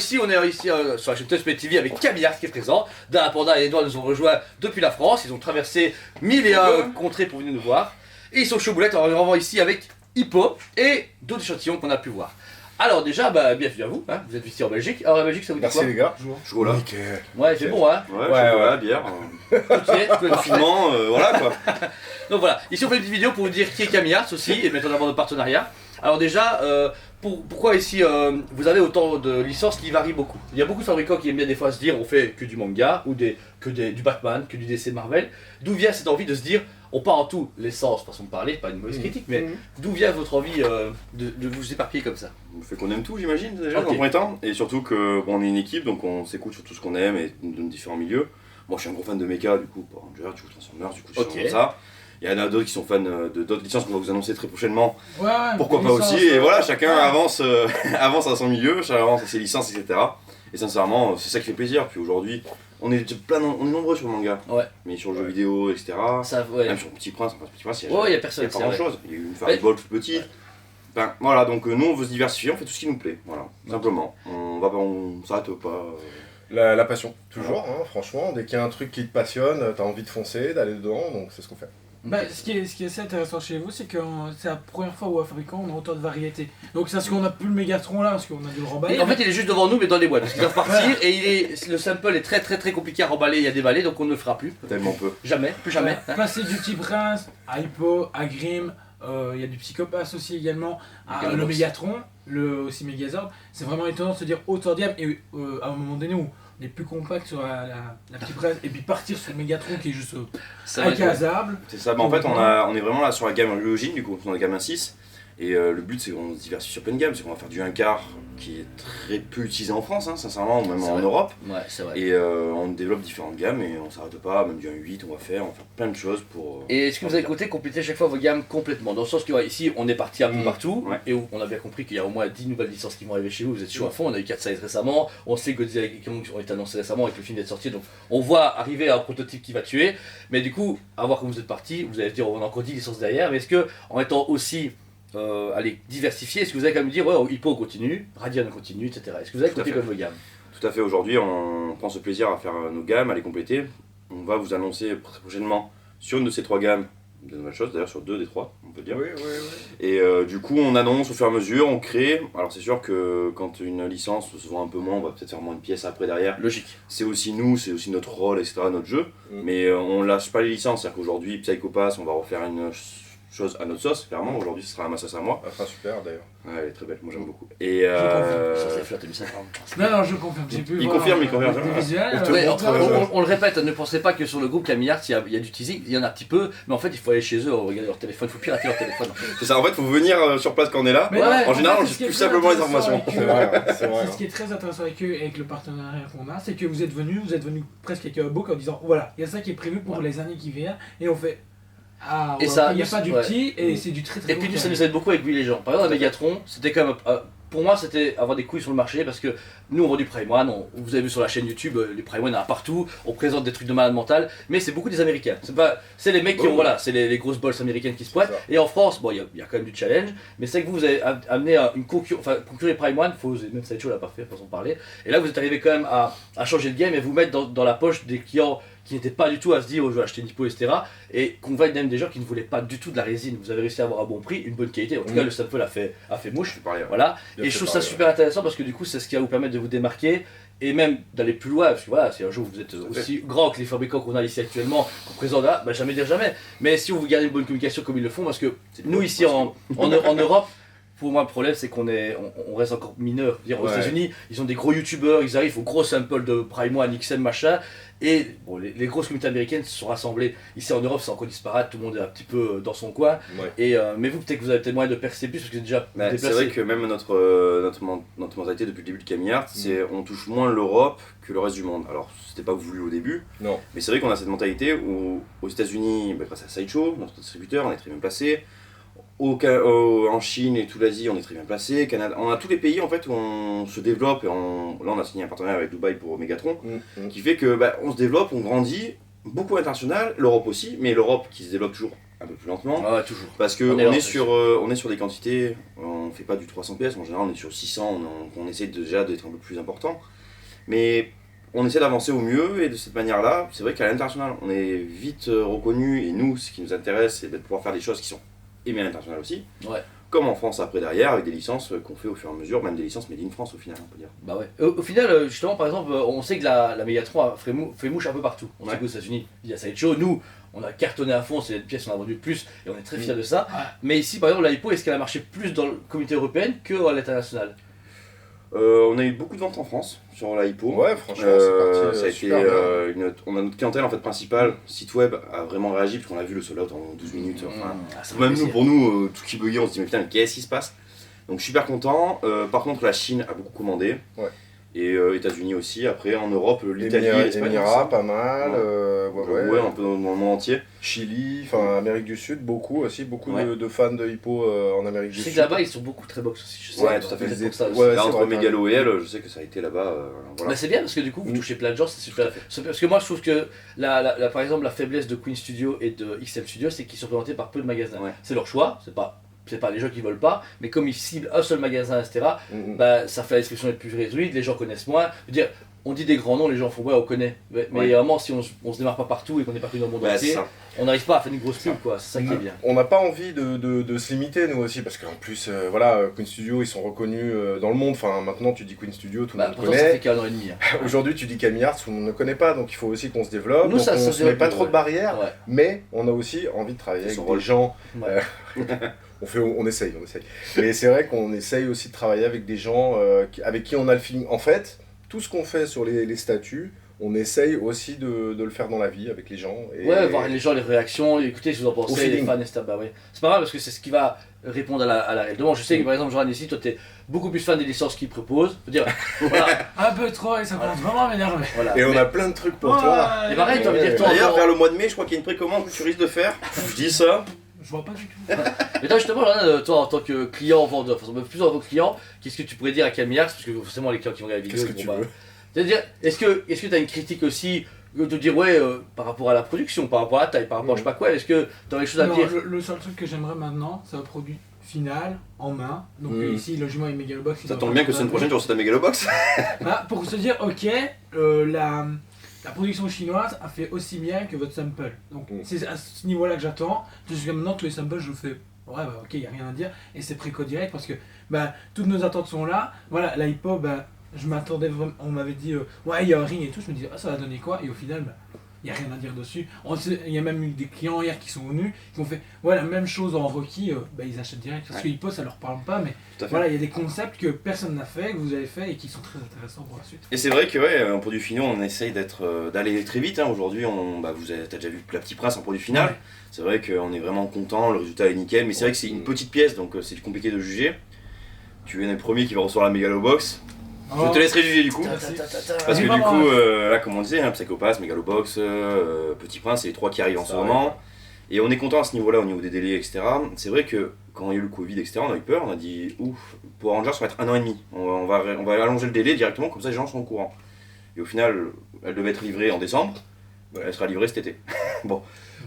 ici, on est ici sur la chaîne Touchpay TV avec Camillard qui est présent. Dana Panda et Edouard nous ont rejoints depuis la France. Ils ont traversé 1001 contrées pour venir nous voir. Et ils sont chauds boulettes. Alors on les renvoie ici avec Hippo et d'autres échantillons qu'on a pu voir. Alors déjà, bienvenue à vous, hein. Vous êtes ici en Belgique. Alors la Belgique, ça vous dit Merci quoi? les gars. Chocolat. Nickel. Ouais, c'est bon, hein. Ouais, bière. Confinement, voilà quoi. Donc voilà, ici on fait une petite vidéo pour vous dire qui est Camillard aussi et mettre en avant notre partenariat. Alors déjà, pourquoi ici vous avez autant de licences qui varient beaucoup? Il y a beaucoup de fabricants qui aiment bien des fois se dire on fait que du manga ou du Batman, que du DC Marvel. D'où vient cette envie de se dire on part en tout l'essence, façon de parler, pas une mauvaise critique, mais d'où vient votre envie de vous éparpiller comme ça? On fait qu'on aime tout, j'imagine, déjà, dans le premier temps. Et surtout qu'on est une équipe, donc on s'écoute sur tout ce qu'on aime et dans différents milieux. Moi je suis un gros fan de mecha, du coup, Power Rangers, du coup Transformers, du coup je suis comme ça. Il y en a d'autres qui sont fans d'autres licences qu'on va vous annoncer très prochainement. Ouais, pourquoi pas aussi, et voilà, chacun avance, avance à son milieu, chacun avance à ses licences, etc. Et sincèrement, c'est ça qui fait plaisir. Puis aujourd'hui, on est nombreux sur le manga, mais sur le jeu vidéo, etc. Même sur Petit Prince, il n'y a personne, pas grand chose. Il y a eu une Fireball toute petite. Ben, voilà, donc nous on veut se diversifier, on fait tout ce qui nous plaît, voilà, simplement. On s'arrête pas. La passion, toujours, hein, franchement, dès qu'il y a un truc qui te passionne, t'as envie de foncer, d'aller dedans, donc c'est ce qu'on fait. Ce qui est assez intéressant chez vous, c'est que c'est la première fois où à fabricant on a autant de variétés. Donc c'est parce qu'on a plus le Mégatron là, parce qu'on a dû le remballer. Et en fait il est juste devant nous mais dans les boîtes, parce qu'il doit partir et le sample est très compliqué à remballer et à déballer, donc on ne le fera plus. Tellement peu. Jamais, plus jamais. Passer du Petit Prince à Hippo, à Grimm, il y a du Psychopass aussi également, à le Mégatron, aussi Megazord. C'est vraiment étonnant de se dire autant de gamme et à un moment donné où on est plus compact sur la Petite Prince et puis partir sur le Mégatron qui est juste incasable. C'est ça, en fait on est vraiment là sur la gamme Origin, du coup on a la gamme 1.6 et le but c'est qu'on se diversifie sur plein de gammes, c'est qu'on va faire du 1/4 qui est très peu utilisé en France, hein, sincèrement, ou même en Europe. Ouais, c'est vrai. Et on développe différentes gammes et on s'arrête pas, même du 1.8 on va faire plein de choses pour... Et est-ce que vous avez compté compléter chaque fois vos gammes complètement? Dans le sens que ici on est parti un peu partout, et on a bien compris qu'il y a au moins 10 nouvelles licences qui vont arriver chez vous, vous êtes chaud à fond, on a eu 4 size récemment, on sait que Godzilla et King Kong ont été annoncés récemment avec le film d'être sorti, donc on voit arriver un prototype qui va tuer, mais du coup, à voir quand vous êtes parti, vous allez se dire on a encore 10 licences derrière, mais est-ce que en étant aussi diversifié, est-ce que vous allez quand même dire Hippo continue, Radian continue, etc. Est-ce que vous avez compté comme vos gammes? Tout à fait, aujourd'hui on prend ce plaisir à faire nos gammes, à les compléter. On va vous annoncer très prochainement sur une de ces 3 gammes de nouvelles choses, d'ailleurs sur 2 des 3 on peut dire. Oui. Et du coup on annonce au fur et à mesure, on crée. Alors c'est sûr que quand une licence se vend un peu moins, on va peut-être faire moins une pièce après derrière. Logique. C'est aussi nous, c'est aussi notre rôle, etc., notre jeu. Mais on lâche pas les licences, c'est-à-dire qu'aujourd'hui Psycho Pass, on va refaire une chose à notre sauce, clairement. Aujourd'hui ce sera ma sauce à moi. Elle sera super d'ailleurs. Ouais, elle est très belle, moi j'aime beaucoup. Et Ça c'est flat, 2050. Non, je confirme, j'ai pu Il voir confirme. des visuels. On le répète, ne pensez pas que sur le groupe Camillard, il y a du teasing, il y en a un petit peu, mais en fait il faut aller chez eux, regarder leur téléphone, il faut pirater leur téléphone. c'est ça, en fait, il faut venir sur place quand on est là. En général, on juste plus simplement les informations. C'est vrai. C'est ce qui est très intéressant avec eux et avec le partenariat qu'on a, c'est que vous êtes venus presque avec un book en disant voilà, il y a ça qui est prévu pour les années qui viennent, et on fait. Ah, et ça, il n'y a pas du petit et c'est du très. Et puis ça nous aide beaucoup avec lui les gens. Par exemple, la Megatron, c'était quand même. Pour moi, c'était avoir des couilles sur le marché parce que nous on vend du Prime One, vous avez vu sur la chaîne YouTube, les Prime One il y en a partout, on présente des trucs de malade mental, mais c'est beaucoup des Américains. C'est les mecs qui ont, voilà, c'est les grosses balls américaines qui se pointent. Et en France, bon, il y a quand même du challenge, mais c'est que vous avez amené une concurrence, enfin, concurrer Prime One, même Sideshow l'a parfait, façon de parler. Et là, vous êtes arrivé quand même à changer le game et vous mettre dans la poche des clients qui n'étaient pas du tout à se dire je vais acheter Nippo, etc. Et convaincre même des gens qui ne voulaient pas du tout de la résine. Vous avez réussi à avoir un bon prix, une bonne qualité. En tout cas, le sample a fait mouche. Voilà. Et je trouve ça super intéressant parce que du coup, c'est ce qui va vous permettre de vous démarquer et même d'aller plus loin. Parce que voilà, si un jour vous êtes aussi grand que les fabricants qu'on a ici actuellement, qu'on présente là, jamais dire jamais. Mais si vous gardez une bonne communication comme ils le font, parce que nous ici en Europe, pour moi, le problème, c'est qu'on reste encore mineur. Aux États-Unis, ils ont des gros youtubeurs, ils arrivent aux gros samples de Prime One, XM, machin. Et bon, les grosses communautés américaines se sont rassemblées. Ici en Europe, c'est encore disparate, tout le monde est un petit peu dans son coin. Mais vous, peut-être que vous avez peut-être moyen de percer plus parce que c'est déjà déplacé. C'est vrai que même notre mentalité depuis le début de Camillard, c'est on touche moins l'Europe que le reste du monde. Alors, c'était pas voulu au début, mais c'est vrai qu'on a cette mentalité où aux États-Unis, grâce à Sideshow, notre distributeur, on est très bien placé. En Chine et toute l'Asie, on est très bien placé. Canada, on a tous les pays en fait où on se développe et là on a signé un partenariat avec Dubaï pour Megatron, qui fait que on se développe, on grandit, beaucoup international, l'Europe aussi, mais l'Europe qui se développe toujours un peu plus lentement. Ah ouais, toujours. Parce qu'on est sur des quantités, on fait pas du 300 PS, en général on est sur 600, on essaie déjà d'être un peu plus important. Mais on essaie d'avancer au mieux et de cette manière-là, c'est vrai qu'à l'international, on est vite reconnu et nous, ce qui nous intéresse, c'est de pouvoir faire des choses qui sont aimées à l'international aussi. Ouais. Comme en France après derrière, avec des licences qu'on fait au fur et à mesure, même des licences made in France au final, on peut dire. Bah ouais. Au final, justement, par exemple, on sait que la Megatron a fait mouche un peu partout. On sait qu'aux États-Unis, il y a Sideshow. Nous, on a cartonné à fond, c'est une pièce qu'on a vendu le plus et on est très fiers de ça. Ouais. Mais ici, par exemple, la Hippo, est-ce qu'elle a marché plus dans la communauté européenne qu'à l'international? On a eu beaucoup de ventes en France sur la Hippo. Ouais, franchement, c'est parti. Ça a été, super bien. on a notre clientèle en fait principale, site web a vraiment réagi parce qu'on a vu le sold out en 12 minutes. Ça Même fait nous, plaisir. pour nous, tout qui buguait, on se dit mais putain, mais qu'est-ce qui se passe? Donc je suis super content. Par contre, la Chine a beaucoup commandé. Ouais. Et États-Unis aussi. Après, en Europe, l'Italie, l'Espagne. Émirats, pas mal. Ouais, un peu dans le monde entier. Chili, enfin Amérique du Sud, beaucoup aussi, beaucoup de fans de Hippo en Amérique du Je sais Sud. que là-bas, ils sont beaucoup très box aussi. Je sais, Ouais, tout à fait. peut-être pour ça aussi. Ouais, Là, c'est entre vrai, Megalo et elle, je sais que ça a été là-bas. Voilà. Bah c'est bien parce que du coup vous touchez plein de gens, c'est super. Parce que moi je trouve que par exemple la faiblesse de Queen Studio et de XM Studio c'est qu'ils sont présentés par peu de magasins. Ouais. C'est leur choix, c'est pas les gens qui veulent pas, mais comme ils ciblent un seul magasin, etc., bah, ça fait la description être plus réduite, les gens connaissent moins. Je veux dire, on dit des grands noms, les gens font ouais, on connaît. Mais vraiment, si on se démarre pas partout et qu'on n'est pas connu dans le monde entier, on n'arrive pas à faire une grosse pub, quoi. C'est ça qui est bien. On n'a pas envie de se limiter, nous aussi, parce qu'en plus, voilà, Queen Studio, ils sont reconnus dans le monde. Enfin, maintenant, tu dis Queen Studio, tout le monde Pourtant, ça fait connaît. qu'1 an et demi. Aujourd'hui, tu dis Camille Arts, tout le monde ne connaît pas, donc il faut aussi qu'on se développe. Nous, donc ça on se se met pas développe, trop de barrières, Ouais. mais on a aussi envie de travailler avec des gens. Ouais. On essaye. Mais c'est vrai qu'on essaye aussi de travailler avec des gens avec qui on a le feeling. En fait, tout ce qu'on fait sur les statuts, on essaye aussi de le faire dans la vie avec les gens. Et Ouais, voir les gens, les réactions, écouter ce que vous en pensez, les feeling. fans, etc. Bah ouais. C'est pas grave parce que c'est ce qui va répondre à la réelle demande. Je sais que par exemple, Jordan ici, toi t'es beaucoup plus fan des licences qu'ils proposent. Faut dire, voilà. Un peu trop et ça commence vraiment à m'énerver. Voilà. Et on Mais- a plein de trucs pour toi. Et pareil, t'as envie de dire, toi, D'ailleurs, encore- vers le mois de mai, je crois qu'il y a une précommande que tu risques de faire. Je dis ça. Je vois pas du tout. Mais toi justement, Jordan, toi en tant que client, vendeur, enfin plus en tant que client, qu'est-ce que tu pourrais dire à Camille Arts? Parce que forcément les clients qui vont regarder la vidéo, Qu'est-ce que ils vont tu pas- veux C'est-à-dire, est-ce que tu as une critique aussi de dire ouais par rapport à la production, par rapport à la taille, par rapport à je sais pas quoi, est-ce que tu aurais des choses à me Non, dire? le seul truc que j'aimerais maintenant, c'est un produit final, en main. Donc ici, logement et Megalobox. Ça tombe bien que semaine prochaine tu reçois ta Megalobox. Bah, pour se dire, ok, la production chinoise a fait aussi bien que votre sample. Donc c'est à ce niveau-là que j'attends. Jusqu'à maintenant, tous les samples, je le fais. Ouais, bah ok, y a rien à dire. Et c'est préco direct parce que bah, toutes nos attentes sont là. Voilà, la hip-hop, bah, je m'attendais vraiment. On m'avait dit, ouais, il y a un ring et tout. Je me disais, ah, ça va donner quoi? Et au final, bah, il n'y a rien à dire dessus. Il y a même eu des clients hier qui sont venus, qui ont fait ouais, la même chose en Rocky, bah, ils achètent direct. Parce que hip-hop, ça leur parle pas, mais Tout à fait. voilà, il y a des concepts que personne n'a fait, que vous avez fait et qui sont très intéressants pour la suite. Et c'est vrai que ouais, en produit final, on essaye d'aller très vite. Hein. Aujourd'hui, t'as déjà vu La Petit Prince en produit final. Ouais. C'est vrai qu'on est vraiment content, le résultat est nickel. Mais c'est vrai que c'est une petite pièce, donc c'est compliqué de juger. Tu es le premier qui va recevoir la Megalobox. Je te laisserai juger du coup. Merci. Parce que du Vraiment, coup, là, comme on disait, hein, Psychopass, Megalobox, Petit Prince, c'est les trois qui arrivent en ce moment. Et on est content à ce niveau-là, au niveau des délais, etc. C'est vrai que quand il y a eu le Covid, etc., on a eu peur, on a dit ouf, pour Rangers, ça va être 1 an et demi. On va allonger le délai directement, comme ça les gens sont au courant. Et au final, elle devait être livrée en décembre, elle sera livrée cet été. Bon,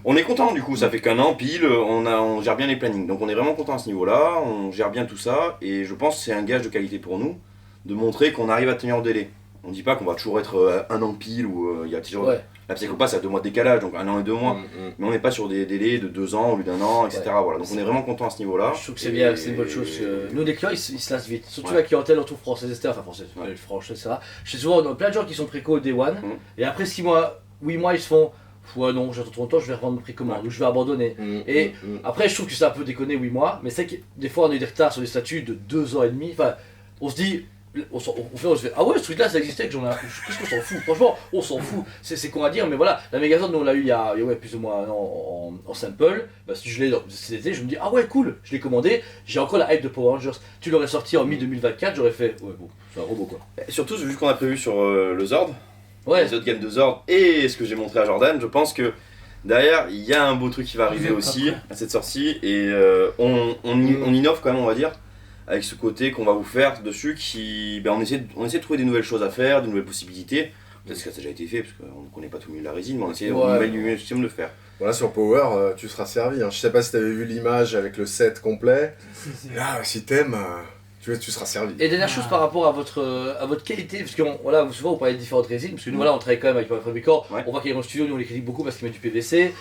on est content du coup, ça fait qu'1 an pile, on gère bien les plannings. Donc on est vraiment content à ce niveau-là, on gère bien tout ça, et je pense que c'est un gage de qualité pour nous, de montrer qu'on arrive à tenir le délai. On dit pas qu'on va toujours être 1 an pile, ou il y a toujours... Ouais. La Psychopass, a 2 mois de décalage, donc 1 an et 2 mois. Mais on n'est pas sur des délais de 2 ans au lieu d'1 an, etc. Ouais. Voilà. Donc on est vraiment content à ce niveau-là. Je trouve que c'est bien, c'est une bonne chose. Nous, les clients, ils se lassent vite. Surtout Ouais. la clientèle, on trouve française, etc. Enfin, française, française, etc. Je sais souvent, on a plein de gens qui sont préco au Day One, et après 6 mois, 8 mois, ils se font ouais, non, j'attends trop longtemps, je vais revendre mes précommandes, ou je vais abandonner. Et après, je trouve que c'est un peu déconné 8 mois, mais c'est que des fois, on a eu des retards sur des statuts de 2 ans et demi. Enfin, on se dit. On se fait ah ouais, ce truc là ça existait, que j'en ai. Qu'est-ce qu'on s'en fout? Franchement, on s'en fout. C'est con à dire, mais voilà, la Megazord, nous on l'a eu il y a ouais, plus ou moins un an en sample. Bah, si je l'ai cet été, je me dis ah ouais, cool, je l'ai commandé. J'ai encore la hype de Power Rangers. Tu l'aurais sorti en mi-2024, j'aurais fait ouais, bon, c'est un robot quoi. Et surtout, vu qu'on a prévu sur le Zord, Ouais, les autres gammes de Zord, et ce que j'ai montré à Jordan, je pense que derrière, il y a un beau truc qui va arriver aussi à cette sortie, et on innove quand même, on va dire, avec ce côté qu'on va vous faire dessus, on essaie de trouver des nouvelles choses à faire, de nouvelles possibilités. Peut-être que ça a déjà été fait, parce qu'on ne connaît pas tout le milieu de la résine, mais on essaie Ouais. du maximum de le faire. Voilà, sur Power, tu seras servi. Hein. Je sais pas si tu avais vu l'image avec le set complet. Si. Là, si t'aimes, tu seras servi. Et dernière chose par rapport à votre qualité, parce que voilà, souvent vous parlez de différentes résines, parce que nous voilà, on travaille quand même avec Fabricor, Ouais. on voit qu'il y a dans le studio, nous on les critique beaucoup parce qu'ils mettent du PVC.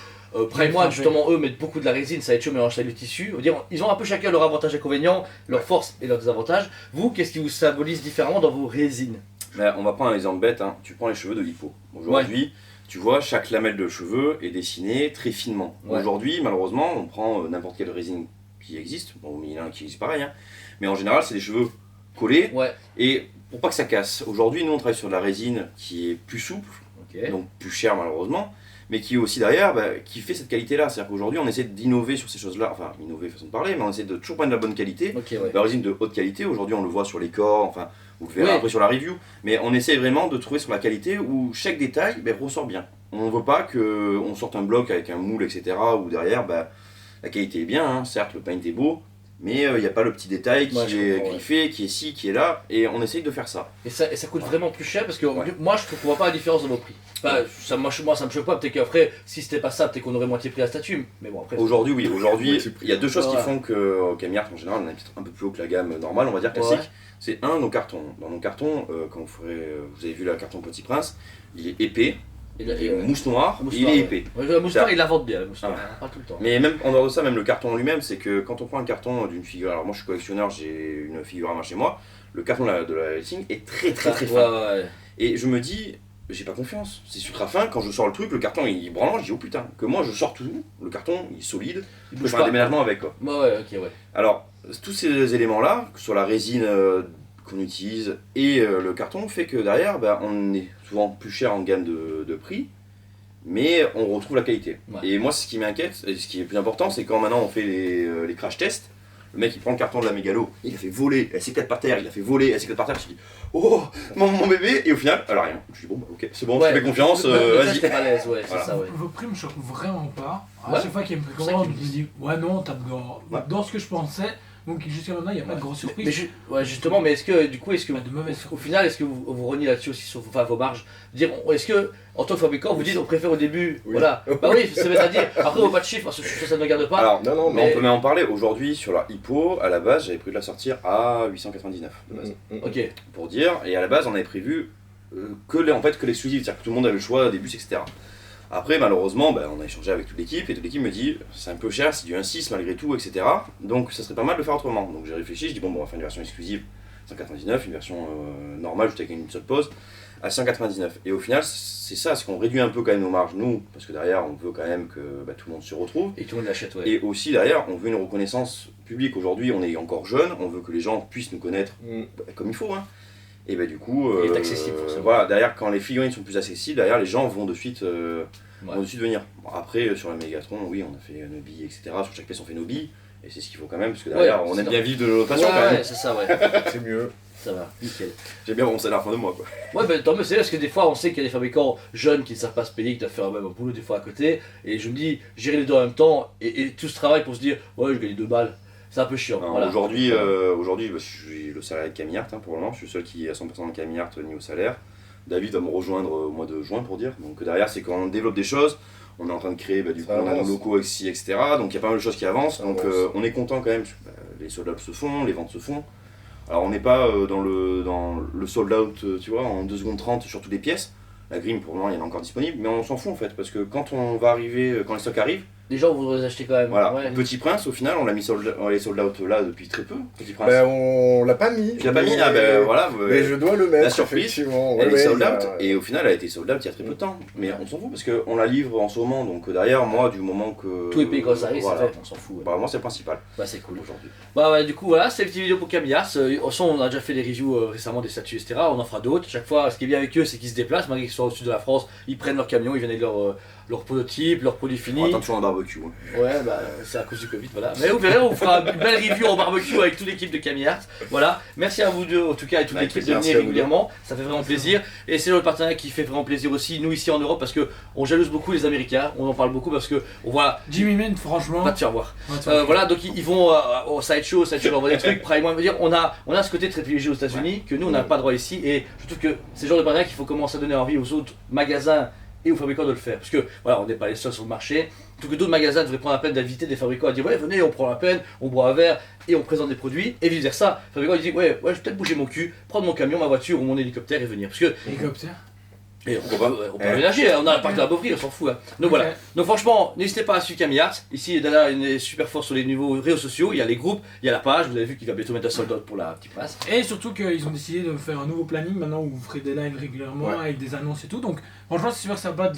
Prime One, justement, eux mettent beaucoup de la résine, ça va être chaud, mélange ça avec le tissu. On va dire, ils ont un peu chacun leur avantage et inconvénient, leurs forces et leurs désavantages. Vous, qu'est-ce qui vous symbolise différemment dans vos résines? Mais on va prendre un exemple bête, hein. Tu prends les cheveux de Hippo. Aujourd'hui, tu vois, chaque lamelle de cheveux est dessinée très finement. Ouais. Aujourd'hui, malheureusement, on prend n'importe quelle résine qui existe, bon, il y en a un qui existe pareil, hein. Mais en général, c'est des cheveux collés, Ouais, et pour pas que ça casse. Aujourd'hui, nous, on travaille sur de la résine qui est plus souple, ok. donc plus chère malheureusement, mais qui est aussi derrière, qui fait cette qualité-là. C'est-à-dire qu'aujourd'hui, on essaie d'innover sur ces choses-là, enfin, innover façon de parler, mais on essaie de toujours prendre de la bonne qualité. Ok, ouais. La résine de haute qualité, aujourd'hui, on le voit sur les corps, enfin, vous le verrez Ouais. après sur la review, mais on essaie vraiment de trouver sur la qualité où chaque détail ressort bien. On ne veut pas qu'on sorte un bloc avec un moule, etc., où derrière, la qualité est bien, hein. Certes, le paint est beau, mais il n'y a pas le petit détail qui Ouais, je est comprends, griffé, qui est ci, qui est là, et on essaye de faire ça. Et ça coûte vraiment plus cher parce que Ouais. moi je trouve qu'on voit pas la différence dans nos prix. Enfin, moi ça me choque pas, peut-être qu'après, si c'était pas ça, peut-être qu'on aurait moitié prix à la statue. Mais bon, après. Aujourd'hui, oui, aujourd'hui, Ouais, c'est il y a deux choses qui Ouais. font qu'au Camillart, en général, on est peut-être un peu plus haut que la gamme normale, on va dire classique. Ouais. C'est nos cartons. Dans nos cartons, quand vous avez vu le carton Petit Prince, il est épais, il est mousse noire, et il est épais. Ouais, le mousse noir, Ça- il la vente bien, le mousse noir, Ah. pas tout le temps. Mais même en dehors de ça, même le carton en lui-même, c'est que quand on prend un carton d'une figure, alors moi je suis collectionneur, j'ai une figure à main chez moi, le carton de la Helsing est très très très fin. Ouais. Et je me dis, j'ai pas confiance, c'est ultra fin, quand je sors le truc, le carton il branle, je dis oh putain, que moi je sors tout, le carton il est solide, Il je peux bouge faire un pas. déménagement avec quoi. Ouais, ok, ouais. Alors, tous ces éléments-là, sur la résine qu'on utilise et le carton, fait que derrière, on est souvent plus cher en gamme de prix, mais on retrouve la qualité. Ouais. Et moi, ce qui m'inquiète, et ce qui est plus important, c'est quand maintenant on fait les crash tests, le mec il prend le carton de la mégalo, il a fait voler, elle s'éclate par terre, il a fait voler, elle s'éclate par terre, je me dis oh mon bébé, et au final, elle a rien. Je dis bon, ok, c'est bon, Ouais. je te fais confiance, Le vas-y. test est balèze, ouais, Voilà. c'est ça, ouais. Vos prix me choquent vraiment pas. À Ouais. chaque fois qu'il y a une C'est ça précommande, qu'ils je me dis ouais non, tape Ouais. dans ce que je pensais. Donc jusqu'à maintenant, il n'y a pas de grosse surprise. Ouais, justement, mais est-ce que du coup, Pas de mauvaise au final, est-ce que vous reniez là-dessus aussi sur vos marges? Dire, est-ce que en tant que fabricant, vous dites on préfère au début, Oui. voilà. Bah oui, ça veut dire, après on pas de chiffres, ça ne me regarde pas. Alors, Non, mais mais- on peut même en parler. Aujourd'hui, sur la Hippo, à la base, j'avais prévu de la sortir à 899 de base. Ok, Pour dire, et à la base, on avait prévu que l'exclusif, c'est-à-dire que tout le monde avait le choix des bus, etc. Après, malheureusement, on a échangé avec toute l'équipe, et toute l'équipe me dit c'est un peu cher, c'est du 1.6 malgré tout, etc. Donc ça serait pas mal de le faire autrement. Donc j'ai réfléchi, je dis bon, on va faire une version exclusive 199, une version normale, juste avec une seule pause, à 199. Et au final, c'est ça, c'est qu'on réduit un peu quand même nos marges, nous, parce que derrière, on veut quand même que tout le monde se retrouve. et tout le monde l'achète, ouais. Et aussi derrière, on veut une reconnaissance publique. Aujourd'hui, on est encore jeune, on veut que les gens puissent nous connaître comme il faut. Hein. Et du coup, Il est accessible, forcément. voilà, derrière, quand les figurines sont plus accessibles, derrière, les gens vont de suite, venir. Bon, après, sur la Megatron, oui, on a fait nos billes, etc. Sur chaque pièce, on fait nos billes. Et c'est ce qu'il faut quand même, parce que derrière, Ouais, on c'est aime bien vivre de notre passion quand Ouais, même. c'est ça, ouais. C'est mieux. Ça va, nickel. J'ai bien mon salaire à la fin de mois, quoi. Ouais, tant mieux, c'est parce que des fois on sait qu'il y a des fabricants jeunes qui ne savent pas se payer, qui doivent faire même un boulot des fois à côté. Et je me dis, gérer les deux en même temps, et tout ce travail pour se dire, ouais, je gagne 2 balles, c'est un peu chiant. Alors, Voilà. Aujourd'hui, je suis le salarié de Camillart pour le moment, je suis le seul qui est à 100% de Camillart niveau salaire. David va me rejoindre au mois de juin pour dire. Donc derrière, c'est quand on développe des choses, on est en train de créer, du coup, on a nos locaux ici, etc. Donc il y a pas mal de choses qui avancent, donc on est content quand même, parce que les sold out se font, les ventes se font. Alors on n'est pas dans le sold out, tu vois, en 2 secondes 30 sur toutes les pièces. La grime pour le moment il y en a encore disponible, mais on s'en fout en fait, parce que quand on va arriver, quand les stocks arrivent, Les gens vont les acheter quand même. voilà. Ouais. Petit Prince au final on l'a mis on les sold out là depuis très peu, Petit Prince. On l'a pas mis. Tu l'as pas mis? mais- Ah voilà. Mais je dois le mettre. La surprise, effectivement. Elle Ouais, est sold il y a- out, et au final elle a été sold out il y a très peu de temps. Mais on s'en fout parce qu'on la livre en ce moment, donc derrière moi, du moment que. Tout est payé quand ça arrive, voilà. c'est fait, on s'en fout. Ouais. Moi c'est le principal Bah, c'est cool. aujourd'hui. Bah ouais, du coup voilà, c'est une petite vidéo pour Camillars. Au son, on a déjà fait des reviews récemment des statues, etc. On en fera d'autres. Chaque fois, ce qui est bien avec eux, c'est qu'ils se déplacent, malgré qu'ils soient au sud de la France, ils prennent leur camion, ils viennent avec leur prototype, leur produit fini. On attend toujours un barbecue. Hein. Ouais, bah c'est à cause du Covid, voilà. Mais vous verrez, on fera une belle review en barbecue avec toute l'équipe de Camille Art. Voilà, merci à vous deux, en tout cas, et toute l'équipe de venir régulièrement. Ça fait vraiment plaisir. Et c'est le partenariat qui fait vraiment plaisir aussi, nous ici en Europe, parce qu'on jalouse beaucoup les Américains. On en parle beaucoup parce que on voit. Jimmy Mint, franchement. Va te faire voir. Voilà, donc ils vont au Sideshow leur envoie des trucs. Prime One veut dire, on a ce côté très privilégié aux États-Unis que nous on n'a pas droit ici. Et je trouve que c'est le genre de partenariat qu'il faut commencer à donner envie aux autres magasins et aux fabricants de le faire. Parce que voilà, on n'est pas les seuls sur le marché. Tout que d'autres magasins devraient prendre la peine d'inviter des fabricants à dire ouais, venez, on prend la peine, on boit un verre et on présente des produits. Et vice versa, le fabricant il dit ouais, je vais peut-être bouger mon cul, prendre mon camion, ma voiture ou mon hélicoptère et venir. Parce que. Hélicoptère. Et on peut aménager, on a un parc de la Beauvry, on s'en fout. Hein. Donc voilà. Donc franchement, n'hésitez pas à suivre Camille Art. Ici, Dada est super fort sur les niveaux réseaux sociaux. Il y a les groupes, il y a la page. Vous avez vu qu'il va bientôt mettre un sold out pour la petite passe. Et surtout qu'ils ont décidé de faire un nouveau planning maintenant où vous ferez des lives régulièrement avec des annonces et tout. Donc franchement, c'est super sympa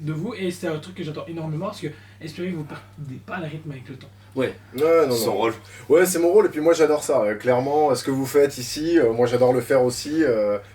de vous et c'est un truc que j'adore énormément parce que espérez que vous ne perdez pas le rythme avec le temps. Ouais, non. Son rôle. Ouais, c'est mon rôle et puis moi j'adore ça. Clairement, ce que vous faites ici, moi j'adore le faire aussi,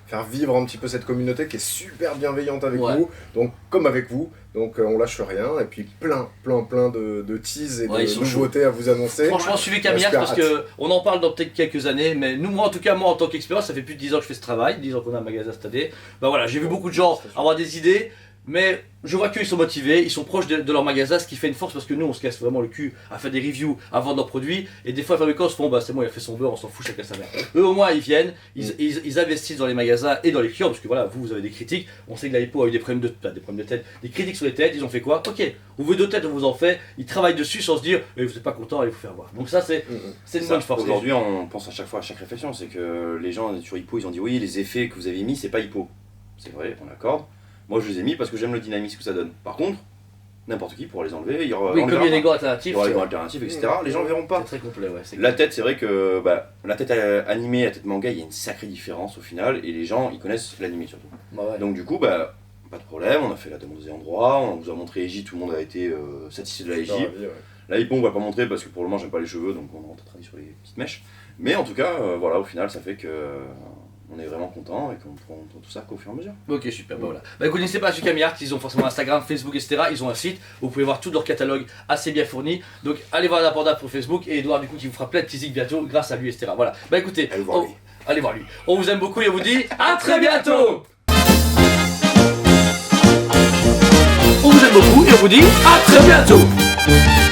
faire vivre un petit peu cette communauté qui est super bienveillante avec vous, donc comme avec vous. Donc on lâche rien et puis plein de teas et de nouveautés à vous annoncer. Franchement, suivez Camille Art parce qu'on en parle dans peut-être quelques années, mais nous, moi en tout cas, moi en tant qu'expérience, ça fait plus de 10 ans que je fais ce travail, 10 ans qu'on a un magasin cette année. Bah voilà, j'ai vu beaucoup de gens avoir des idées. Mais je vois qu'ils sont motivés, ils sont proches de leur magasin, ce qui fait une force parce que nous on se casse vraiment le cul à faire des reviews, à vendre leurs produits. Et des fois les fabricants se font bah c'est bon, il a fait son beurre, on s'en fout, chacun sa mère. Eux au moins ils viennent, ils investissent dans les magasins et dans les clients parce que voilà, vous avez des critiques. On sait que la Hypo a eu des problèmes de tête, des critiques sur les têtes. Ils ont fait quoi? Ok, vous voulez 2 têtes, on vous en fait. Ils travaillent dessus sans se dire vous n'êtes pas content, allez vous faire voir. Donc ça c'est une bonne force. Aujourd'hui on pense à chaque fois à chaque réflexion, c'est que les gens sur Hypo ils ont dit oui les effets que vous avez mis c'est pas Hypo. C'est vrai, on accorde. Moi je les ai mis parce que j'aime le dynamisme que ça donne. Par contre, n'importe qui pourra les enlever. Il y aura, oui, comme il y a des gants alternatifs. Il y aura des gants alternatifs, etc. Les gens ne verront pas. C'est très complet, ouais. La tête, c'est vrai que la tête animée, la tête manga, il y a une sacrée différence au final. Et les gens, ils connaissent l'animé surtout. Bah ouais. Donc du coup, pas de problème. On a fait la démo des endroits. On vous a montré Eiji, tout le monde a été satisfait de la Eiji. La Hypo, on va pas montrer parce que pour le moment, j'aime pas les cheveux. Donc on va travailler sur les petites mèches. Mais en tout cas, voilà, au final, ça fait que... on est vraiment content et qu'on prend tout ça qu'au fur et à mesure. Ok, super, bah voilà. Bah écoute, n'hésitez pas à suivre Camille Art, ils ont forcément Instagram, Facebook, etc. Ils ont un site, vous pouvez voir tout leur catalogue assez bien fourni. Donc allez voir la Panda pour Facebook et Edouard du coup qui vous fera plein de teasing bientôt grâce à lui, etc. Voilà. Bah écoutez, allez voir lui. On vous aime beaucoup et on vous dit à très bientôt. On vous aime beaucoup et on vous dit à très bientôt.